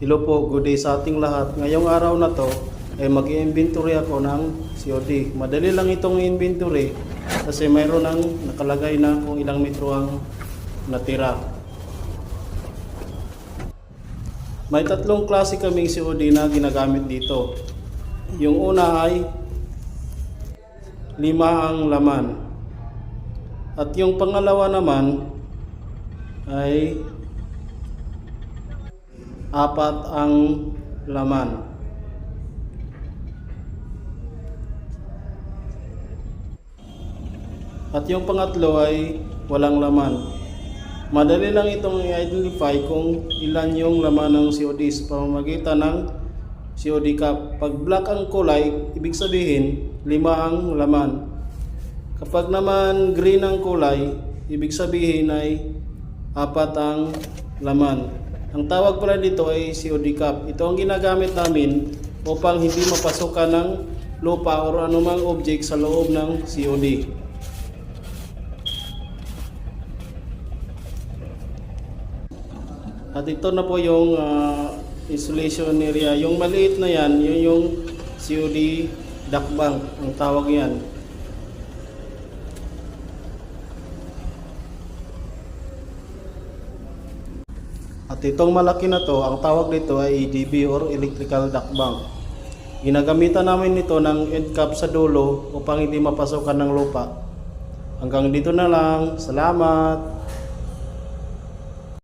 Hello po, good day sa ating lahat. Ngayong araw na to ay mag-i-inventory ako ng COD. Madali lang itong inventory kasi mayroon nang nakalagay na kung ilang metro ang natira. May tatlong klase kaming COD na ginagamit dito. Yung una ay 5 ang laman. At yung pangalawa naman ay 4 ang laman. At yung pangatlo ay walang laman. Madali lang itong i-identify kung ilan yung laman ng COD sa pamamagitan ng COD cup. Pag black ang kulay, ibig sabihin 5 ang laman. Kapag naman green ang kulay, ibig sabihin ay 4 ang laman. Ang tawag pala dito ay COD cup. Ito ang ginagamit namin upang hindi mapasukan ng lupa o anumang object sa loob ng COD. At ito na po yung installation area. Yung maliit na yan, yun yung COD duct bank ang tawag yan. At itong malaki na to, ang tawag dito ay EDB or Electrical Duct Bank. Ginagamitan namin nito ng end cap sa dulo upang hindi mapasokan ng lupa. Hanggang dito na lang. Salamat!